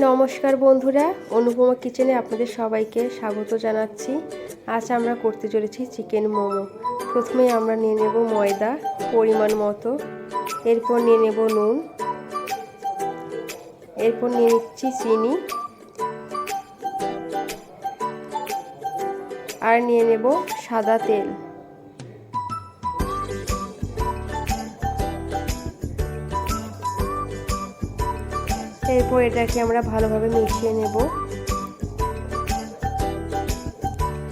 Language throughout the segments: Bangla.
নমস্কার বন্ধুরা, অনুপমা কিচেনে আপনাদের সবাইকে স্বাগত জানাচ্ছি। আজ আমরা করতে চলেছি চিকেন মোমো। প্রথমে আমরা নিয়ে নেব ময়দা পরিমাণ মতো, এরপর নিয়ে নেব নুন, এরপর নিয়ে নিচ্ছি চিনি, আর নিয়ে নেব সাদা তেল। এরপর এটাকে আমরা ভালোভাবে মিশিয়ে নেব।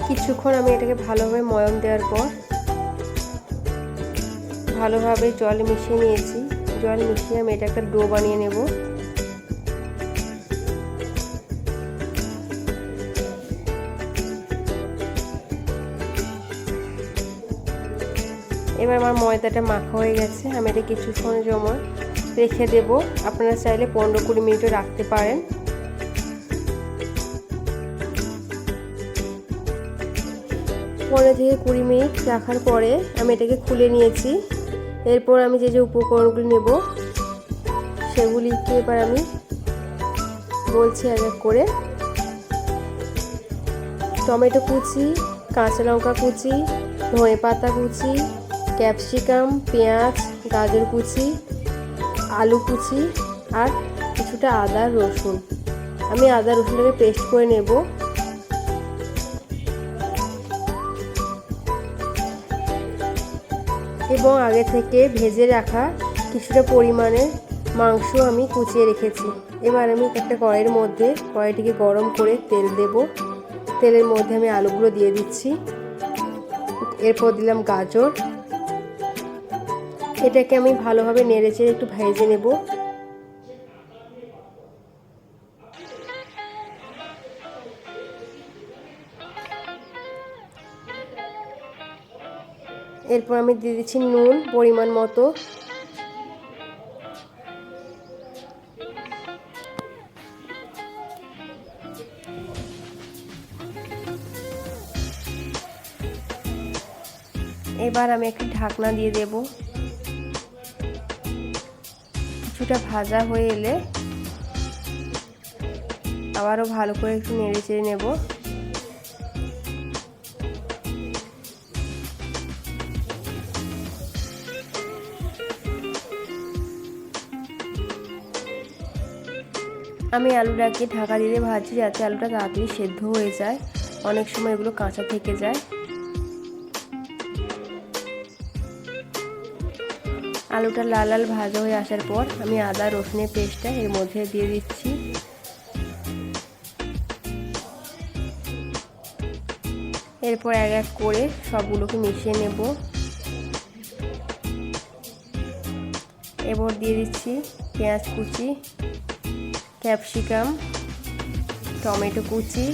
কিছুক্ষণ আমি এটাকে ভালোভাবে ময়ান দেওয়ার পর ভালোভাবে জল মিশিয়ে নিয়েছি। জল মিশিয়ে আমি এটা একটা ডো বানিয়ে নেব। এবার আমার ময়দাটা মাখা হয়ে গেছে। আমি এটা কিছুক্ষণের জন্য রেখে দেব। আপনারা চাইলে 15-20 মিনিটও রাখতে পারেন। থেকে 20 মিনিট রাখার পরে আমি এটাকে খুলে নিয়েছি। এরপর আমি যে যে উপকরণগুলি নেব সেগুলিকে এবার আমি বলছি এক এক করে। টমেটো কুচি, কাঁচা লঙ্কা কুচি, ধনেপাতা কুচি, ক্যাপসিকাম, পেঁয়াজ, গাজর কুচি, আলু কুচি, আর কিছুটা আদা রসুন। আমি আদা রসুনটাকে পেস্ট করে নেব। এবং আগে থেকে ভেজে রাখা কিছুটা পরিমাণে মাংস আমি কুচিয়ে রেখেছি। এবার আমি একটা কড়াইটিকে গরম করে তেল দেব। তেলের মধ্যে আমি আলুগুলো দিয়ে দিচ্ছি। এরপর দিলাম গাজর। এটাকে আমি ভালোভাবে নেড়েচেড়ে একটু ভেজে নেব। এরপর আমি দিয়ে দিচ্ছি নুন পরিমাণ মতো। এবার আমি একটু ঢাকনা দিয়ে দেব। কিছুটা ভাজা হয়ে এলে আবারও ভালো করে একটু নেড়ে চেড়ে নেব। আমি আলুটাকে ঢাকা দিয়ে ভাজি যাতে আলুটা তাড়াতাড়ি সেদ্ধ হয়ে যায়। অনেক সময় এগুলো কাঁচা থেকে যায়। আলুটা লাল লাল ভাজা হয়ে আসার পর আমি আদা রসুনের পেস্টটা এর মধ্যে দিয়ে দিচ্ছি। এরপর এক এক করে সবগুলোকে মিশিয়ে নেব। এরপর দিয়ে দিচ্ছি পেঁয়াজ কুচি, ক্যাপসিকাম, টমেটো কুচি,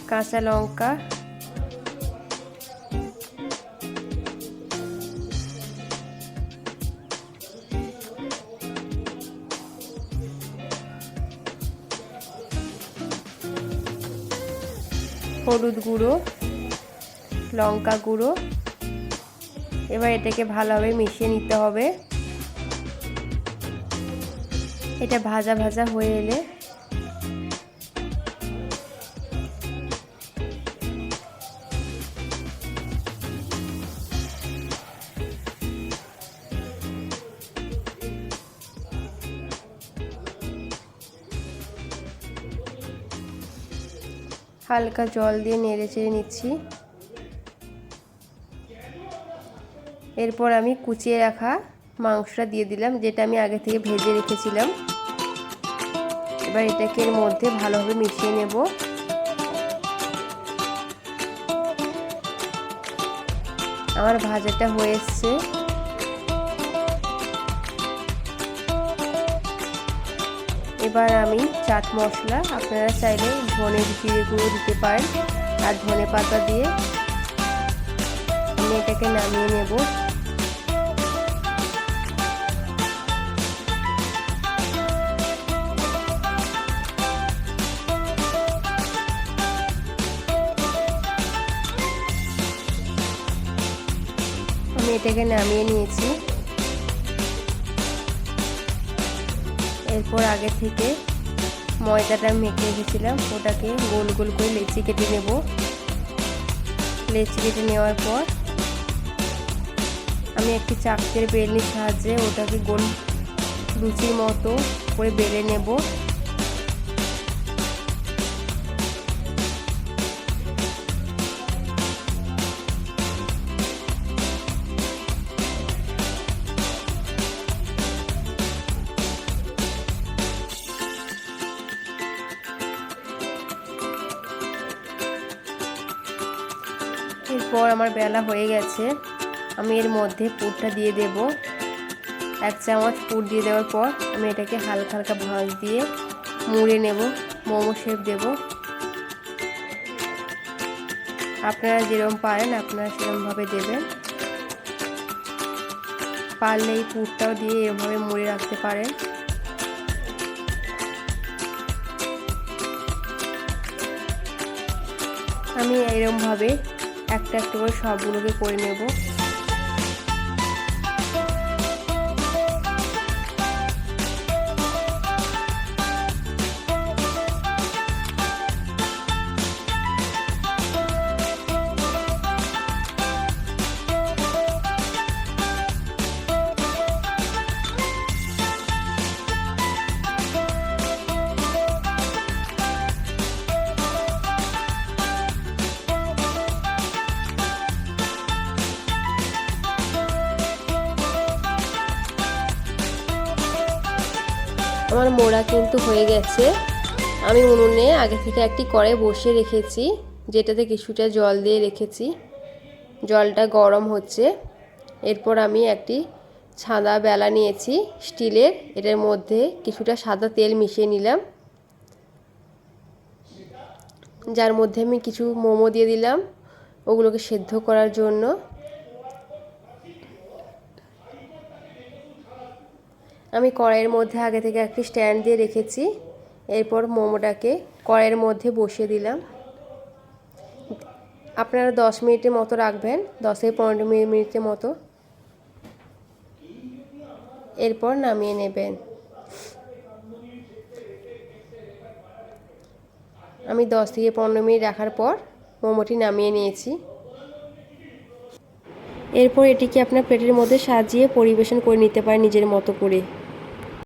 কাঁচা লঙ্কা, হলুদ গুঁড়ো, লঙ্কা গুঁড়ো। এবার এটাকে ভালোভাবে মিশিয়ে নিতে হবে। এটা ভাজা ভাজা হয়ে এলে হালকা জল দিয়ে নেড়ে চেড়ে নিচ্ছি। এরপর আমি কুচিয়ে রাখা মাংসটা দিয়ে দিলাম, যেটা আমি আগে থেকে ভেজে রেখেছিলাম। এবার এটাকে এর মধ্যে ভালোভাবে মিশিয়ে নেব। আমার ভাজাটা হয়ে এসছে। এবার আমি চাট মশলা, আপনারা চাইলে ধনের জিরে গুঁড়ো দিতে পারেন, আর ধনে পাতা দিয়ে আমি এটাকে নামিয়ে নেব। আমি এটাকে নামিয়ে নিয়েছি। এরপর আগে থেকে ময়দাটা মেখে রেখেছিলাম, ওটাকে গোল গোল করে লেচি কেটে নেব। লেচি কেটে নেওয়ার পর আমি একটি চাকতির বেলনির সাহায্যে ওটাকে গোল লুচির মতো করে বেলে নেব। এরপর আমার বেলা হয়ে গেছে, আমি এর মধ্যে পুরটা দিয়ে দেব। 1 চামচ পুর দিয়ে দেওয়ার পর আমি এটাকে হালকা হালকা ভাঁজ দিয়ে মুড়ে নেব, মোমো শেপ দেব। আপনারা যেরকম পারেন আপনারা সেরকমভাবে দেবেন। পারলে এই পুরটাও দিয়ে এভাবে মুড়ে রাখতে পারেন। আমি এরকমভাবে একটা একটা করে সবগুলোকে করে নেব। আমার মোড়া কিন্তু হয়ে গেছে। আমি উনুনে আগে থেকে একটি কড়াই বসিয়ে রেখেছি, যেটাতে কিছুটা জল দিয়ে রেখেছি। জলটা গরম হচ্ছে। এরপর আমি একটি সাদা বেলা নিয়েছি স্টিলের, এটার মধ্যে কিছুটা সাদা তেল মিশিয়ে নিলাম, যার মধ্যে আমি কিছু মোমো দিয়ে দিলাম ওগুলোকে সেদ্ধ করার জন্য। আমি কড়াইয়ের মধ্যে আগে থেকে একটি স্ট্যান্ড দিয়ে রেখেছি। এরপর মোমোটাকে কড়াইয়ের মধ্যে বসিয়ে দিলাম। আপনারা 10 মিনিটের মতো রাখবেন, 10 থেকে 15 মিনিটের মতো। এরপর নামিয়ে নেবেন। আমি 10 থেকে 15 মিনিট রাখার পর মোমোটি নামিয়ে নিয়েছি। এরপর এটিকে আপনার প্লেটের মধ্যে সাজিয়ে পরিবেশন করে নিতে পারেন নিজের মতো করে।